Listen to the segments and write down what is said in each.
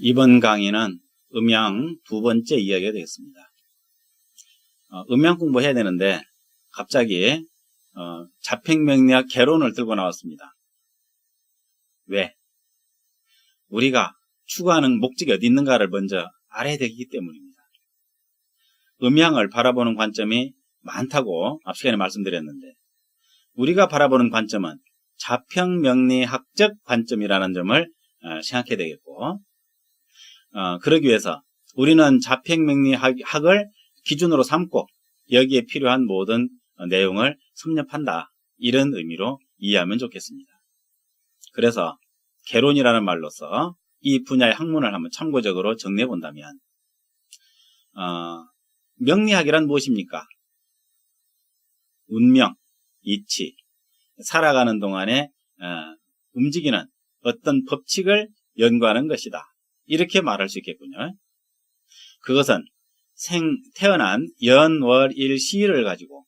이번 강의는 음양 두 번째 이야기가 되겠습니다. 음양 공부해야 되는데 갑자기 자평명리학 개론을 들고 나왔습니다. 왜? 우리가 추구하는 목적이 어디 있는가를 먼저 알아야 되기 때문입니다. 음양을 바라보는 관점이 많다고 앞 시간에 말씀드렸는데 우리가 바라보는 관점은 자평명리학적 관점이라는 점을 생각해야 되겠고, 그러기 위해서 우리는 자평명리학을 기준으로 삼고 여기에 필요한 모든 내용을 섭렵한다, 이런 의미로 이해하면 좋겠습니다. 그래서 개론이라는 말로서 이 분야의 학문을 한번 참고적으로 정리해 본다면, 명리학이란 무엇입니까? 운명, 이치, 살아가는 동안에 움직이는 어떤 법칙을 연구하는 것이다, 이렇게 말할 수 있겠군요. 그것은 태어난 연, 월, 일, 시를 가지고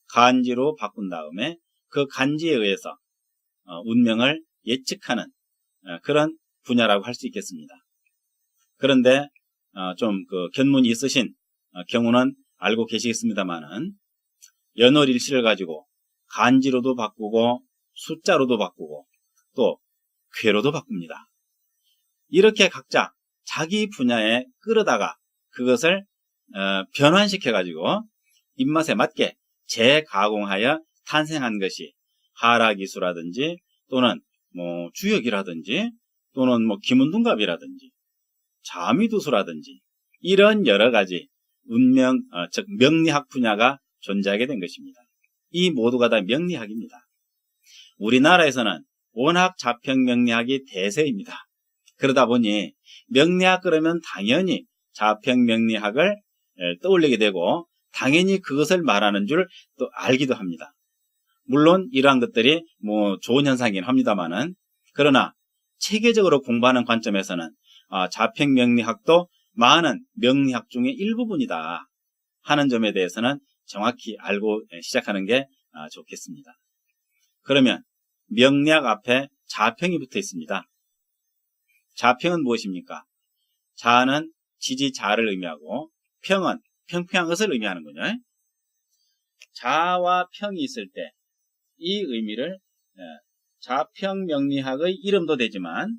간지로 바꾼 다음에 그 간지에 의해서 운명을 예측하는 그런 분야라고 할 수 있겠습니다. 그런데 좀 견문이 있으신 경우는 알고 계시겠습니다만은 연월 일시를 가지고 간지로도 바꾸고 숫자로도 바꾸고 또 궤로도 바꿉니다. 이렇게 각자 자기 분야에 끌어다가 그것을 변환시켜 가지고 입맛에 맞게 재가공하여 탄생한 것이 하락이수라든지 또는 주역이라든지 또는 김운둔갑이라든지 자미두수라든지 이런 여러 가지 운명, 즉 명리학 분야가 존재하게 된 것입니다. 이 모두가 다 명리학입니다. 우리나라에서는 워낙 자평명리학이 대세입니다. 그러다 보니 명리학 그러면 당연히 자평명리학을 떠올리게 되고 당연히 그것을 말하는 줄 또 알기도 합니다. 물론 이러한 것들이 좋은 현상이긴 합니다만은, 그러나 체계적으로 공부하는 관점에서는 자평명리학도 많은 명리학 중의 일부분이다 하는 점에 대해서는 정확히 알고 시작하는 게 좋겠습니다. 그러면 명리학 앞에 자평이 붙어 있습니다. 자평은 무엇입니까? 자는 지지자를 의미하고 평은 평평한 것을 의미하는군요. 자와 평이 있을 때 이 의미를 자평명리학의 이름도 되지만,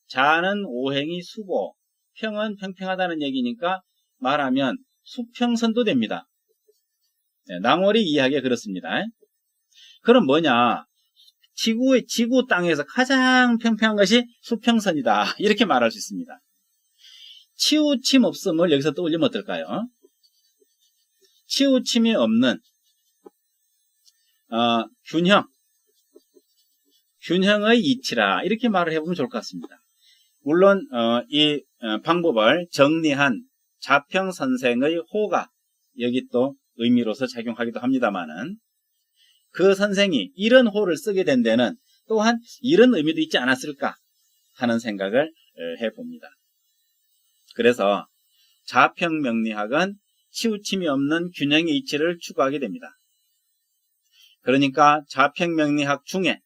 자는 오행이 수고 평은 평평하다는 얘기니까 말하면 수평선도 됩니다. 낭월이 이해하기에 그렇습니다. 그럼 뭐냐? 지구 땅에서 가장 평평한 것이 수평선이다, 이렇게 말할 수 있습니다. 치우침 없음을 여기서 떠올리면 어떨까요? 치우침이 없는 균형의 이치라, 이렇게 말을 해보면 좋을 것 같습니다. 물론 이 방법을 정리한 자평선생의 호가 여기 또 의미로서 작용하기도 합니다만은, 그 선생이 이런 호를 쓰게 된 데는 또한 이런 의미도 있지 않았을까 하는 생각을 해봅니다. 그래서 자평명리학은 치우침이 없는 균형의 이치를 추구하게 됩니다. 그러니까 자평명리학 중에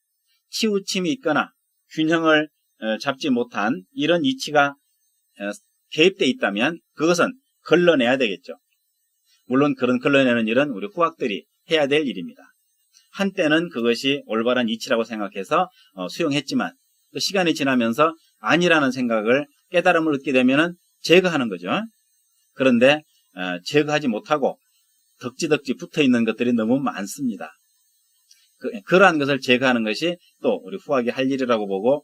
치우침이 있거나 균형을 잡지 못한 이런 이치가 개입되어 있다면 그것은 걸러내야 되겠죠. 물론 그런 걸러내는 일은 우리 후학들이 해야 될 일입니다. 한때는 그것이 올바른 이치라고 생각해서 수용했지만 또 시간이 지나면서 아니라는 생각을, 깨달음을 얻게 되면 제거하는 거죠. 그런데 제거하지 못하고 덕지덕지 붙어있는 것들이 너무 많습니다. 그러한 것을 제거하는 것이 또 우리 후학이 할 일이라고 보고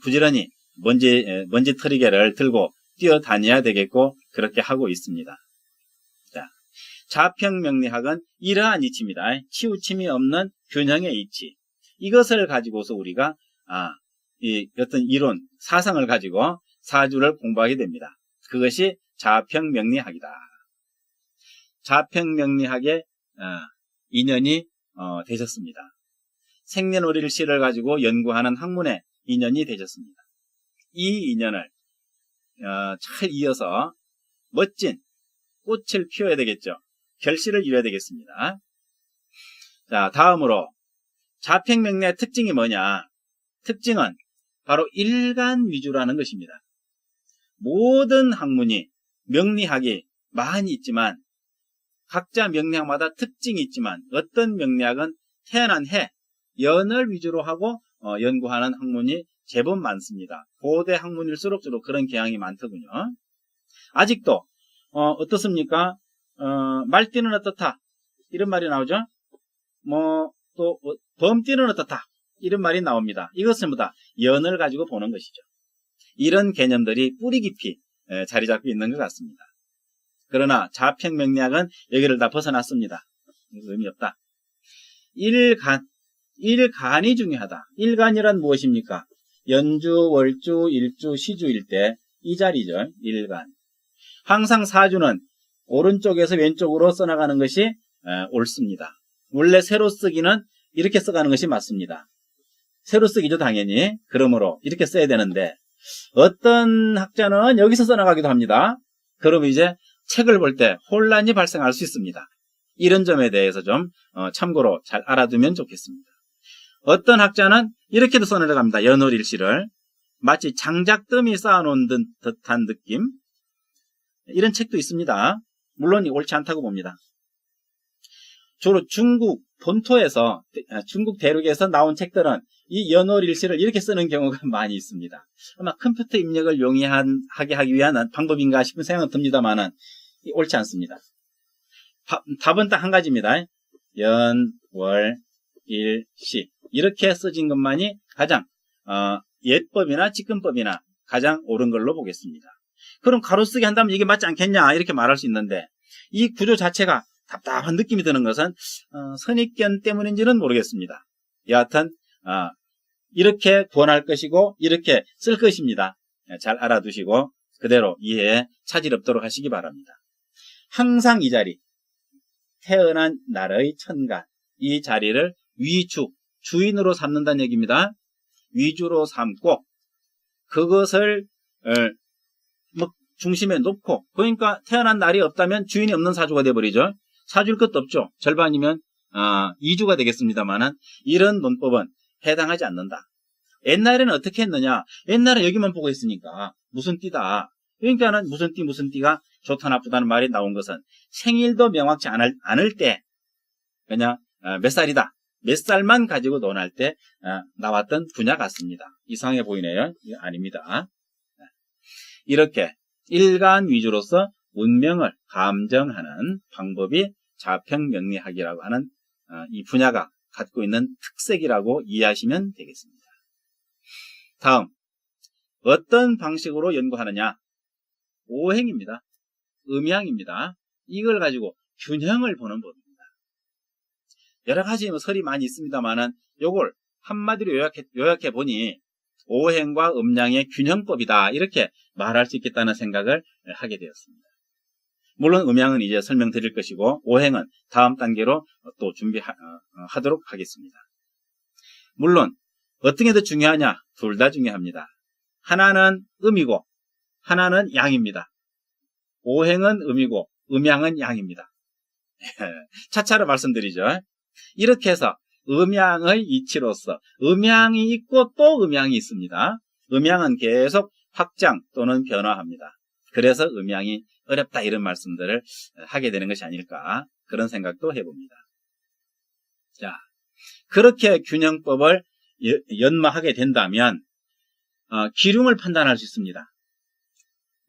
부지런히 먼지 털이개를 들고 뛰어다녀야 되겠고 그렇게 하고 있습니다. 자, 자평명리학은 이러한 이치입니다. 치우침이 없는 균형의 이치. 이것을 가지고서 우리가 이 어떤 이론, 사상을 가지고 사주를 공부하게 됩니다. 그것이 자평명리학이다. 자평명리학의 인연이 되셨습니다. 생년월일시를 가지고 연구하는 학문의 인연이 되셨습니다. 이 인연을 잘 이어서 멋진 꽃을 피워야 되겠죠. 결실을 이뤄야 되겠습니다. 자, 다음으로 자평명리의 특징이 뭐냐? 특징은 바로 일간 위주라는 것입니다. 모든 학문이 명리학이 많이 있지만 각자 명리학마다 특징이 있지만 어떤 명리학은 태어난 해, 연을 위주로 하고 연구하는 학문이 제법 많습니다. 고대 학문일수록 주로 그런 경향이 많더군요. 아직도 어떻습니까? 말띠는 어떻다 이런 말이 나오죠. 또 범띠는 어떻다 이런 말이 나옵니다. 이것은 뭐다? 연을 가지고 보는 것이죠. 이런 개념들이 뿌리 깊이 자리 잡고 있는 것 같습니다. 그러나 자평명리학은 여기를 다 벗어났습니다. 의미 없다. 일간이 중요하다. 일간이란 무엇입니까? 연주, 월주, 일주, 시주일 때 이 자리죠. 일간. 항상 사주는 오른쪽에서 왼쪽으로 써나가는 것이 옳습니다. 원래 세로 쓰기는 이렇게 써가는 것이 맞습니다. 세로 쓰기죠, 당연히. 그러므로 이렇게 써야 되는데 어떤 학자는 여기서 써나가기도 합니다. 그럼 이제 책을 볼 때 혼란이 발생할 수 있습니다. 이런 점에 대해서 좀 참고로 잘 알아두면 좋겠습니다. 어떤 학자는 이렇게도 써내려갑니다. 연월일시를 마치 장작더미 쌓아놓은 듯한 느낌, 이런 책도 있습니다. 물론 옳지 않다고 봅니다. 주로 중국 본토에서, 중국 대륙에서 나온 책들은 이 연월일시를 이렇게 쓰는 경우가 많이 있습니다. 아마 컴퓨터 입력을 용이하게 하기 위한 방법인가 싶은 생각은 듭니다만은 옳지 않습니다. 답은 딱 한 가지입니다. 연, 월, 일, 시 이렇게 써진 것만이 가장 예법이나 직근법이나 가장 옳은 걸로 보겠습니다. 그럼 가로쓰기 한다면 이게 맞지 않겠냐 이렇게 말할 수 있는데 이 구조 자체가 답답한 느낌이 드는 것은 선입견 때문인지는 모르겠습니다. 여하튼 이렇게 권할 것이고 이렇게 쓸 것입니다. 잘 알아두시고 그대로 이해에 차질 없도록 하시기 바랍니다. 항상 이 자리, 태어난 날의 천간, 이 자리를 위주, 주인으로 삼는다는 얘기입니다. 위주로 삼고 그것을 중심에 놓고, 그러니까 태어난 날이 없다면 주인이 없는 사주가 되어버리죠. 사주일 것도 없죠. 절반이면 2주가 되겠습니다만은 이런 논법은 해당하지 않는다. 옛날에는 어떻게 했느냐? 옛날에 여기만 보고 있으니까 무슨 띠다. 그러니까는 무슨 띠가 좋다 나쁘다는 말이 나온 것은 생일도 명확치 않을 때 그냥 몇 살이다. 몇 살만 가지고 논할 때 나왔던 분야 같습니다. 이상해 보이네요. 이거 아닙니다. 이렇게 일간 위주로서 운명을 감정하는 방법이 자평명리학이라고 하는 이 분야가 갖고 있는 특색이라고 이해하시면 되겠습니다. 다음, 어떤 방식으로 연구하느냐? 오행입니다. 음양입니다. 이걸 가지고 균형을 보는 법입니다. 여러 가지 설이 많이 있습니다만은 요걸 한마디로 요약해 보니 오행과 음양의 균형법이다 이렇게 말할 수 있겠다는 생각을 하게 되었습니다. 물론 음양은 이제 설명드릴 것이고 오행은 다음 단계로 또 준비하도록 하겠습니다. 물론 어떤 게 더 중요하냐? 둘 다 중요합니다. 하나는 음이고 하나는 양입니다. 오행은 음이고 음양은 양입니다. 차차로 말씀드리죠. 이렇게 해서 음양의 이치로서 음양이 있고 또 음양이 있습니다. 음양은 계속 확장 또는 변화합니다. 그래서 음양이 어렵다 이런 말씀들을 하게 되는 것이 아닐까 그런 생각도 해봅니다. 자, 그렇게 균형법을 연마하게 된다면 기륭을 판단할 수 있습니다.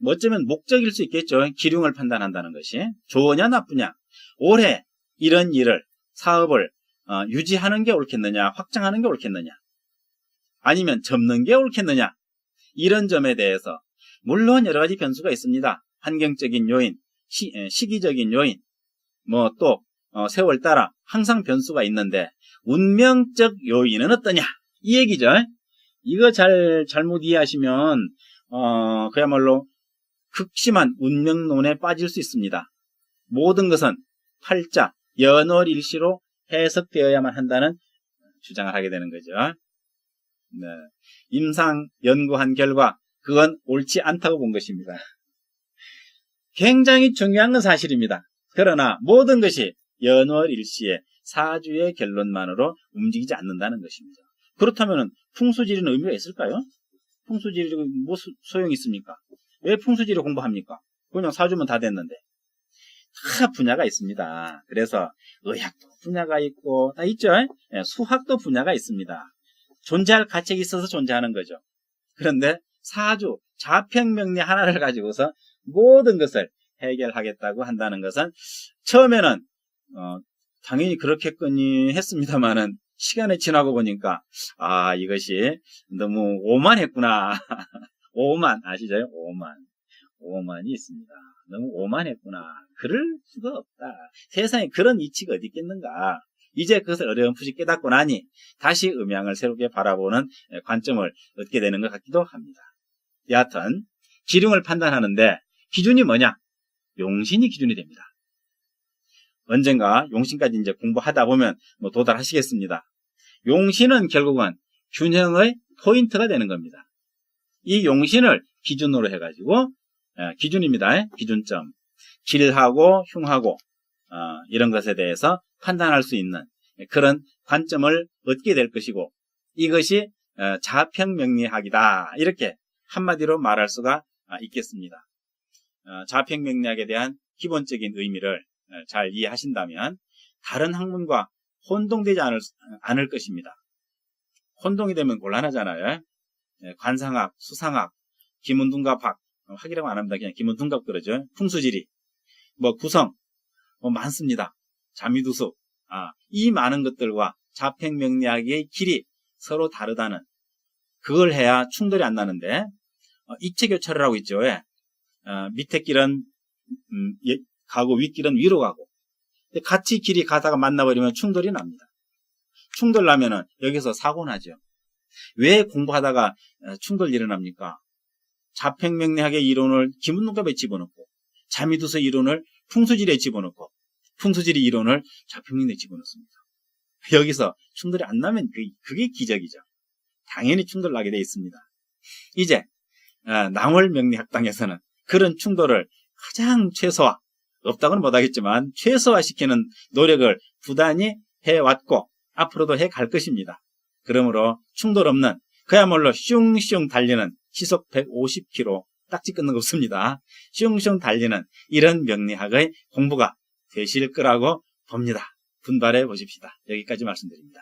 어쩌면 목적일 수 있겠죠. 기륭을 판단한다는 것이 좋으냐 나쁘냐, 올해 이런 일을 사업을 유지하는 게 옳겠느냐 확장하는 게 옳겠느냐 아니면 접는 게 옳겠느냐 이런 점에 대해서 물론 여러 가지 변수가 있습니다. 환경적인 요인, 시기적인 요인, 또 세월 따라 항상 변수가 있는데 운명적 요인은 어떠냐 이 얘기죠. 이거 잘못 이해하시면 그야말로 극심한 운명론에 빠질 수 있습니다. 모든 것은 팔자, 연월일시로 해석되어야만 한다는 주장을 하게 되는 거죠. 네. 임상 연구한 결과 그건 옳지 않다고 본 것입니다. 굉장히 중요한 건 사실입니다. 그러나 모든 것이 연월일시의 사주의 결론만으로 움직이지 않는다는 것입니다. 그렇다면 풍수지리는 의미가 있을까요? 풍수지리가 뭐 소용이 있습니까? 왜 풍수지리 공부합니까? 그냥 사주면 다 됐는데. 다 분야가 있습니다. 그래서 의학도 분야가 있고 다 있죠. 수학도 분야가 있습니다. 존재할 가치가 있어서 존재하는 거죠. 그런데 사주, 자평명리 하나를 가지고서 모든 것을 해결하겠다고 한다는 것은 처음에는 당연히 그렇겠거니 했습니다만은 시간이 지나고 보니까 이것이 너무 오만했구나. 오만 아시죠? 오만이 있습니다. 너무 오만했구나. 그럴 수가 없다. 세상에 그런 이치가 어디 있겠는가. 이제 그것을 어렴풋이 깨닫고 나니 다시 음양을 새롭게 바라보는 관점을 얻게 되는 것 같기도 합니다. 여하튼 기륭을 판단하는데 기준이 뭐냐? 용신이 기준이 됩니다. 언젠가 용신까지 이제 공부하다 보면 도달하시겠습니다. 용신은 결국은 균형의 포인트가 되는 겁니다. 이 용신을 기준으로 해가지고 기준입니다. 기준점. 길하고 흉하고 이런 것에 대해서 판단할 수 있는 그런 관점을 얻게 될 것이고 이것이 자평명리학이다. 이렇게 한마디로 말할 수가 있겠습니다. 자평명리학에 대한 기본적인 의미를 잘 이해하신다면 다른 학문과 혼동되지 않을 것입니다. 혼동이 되면 곤란하잖아요. 관상학, 수상학, 기문둔갑학, 학이라고 안 합니다. 그냥 기문둔갑 그러죠. 풍수지리, 구성, 많습니다. 자미두수, 이 많은 것들과 자평명리학의 길이 서로 다르다는 그걸 해야 충돌이 안 나는데 입체교차를 하고 있죠. 밑에 길은 가고 윗길은 위로 가고 같이 길이 가다가 만나버리면 충돌이 납니다. 충돌 나면은 여기서 사고 나죠. 왜 공부하다가 충돌이 일어납니까? 자평명리학의 이론을 기문둔갑에 집어넣고 자미두수 이론을 풍수지리에 집어넣고 풍수지리 이론을 자평명리에 집어넣습니다. 여기서 충돌이 안 나면 그게 기적이죠. 당연히 충돌 나게 돼 있습니다. 이제 낭월명리학당에서는 그런 충돌을 가장 최소화, 없다고는 못하겠지만 최소화시키는 노력을 부단히 해왔고 앞으로도 해갈 것입니다. 그러므로 충돌 없는 그야말로 슝슝 달리는 시속 150km 딱지 끊는 거 없습니다. 슝슝 달리는 이런 명리학의 공부가 되실 거라고 봅니다. 분발해 보십시다. 여기까지 말씀드립니다.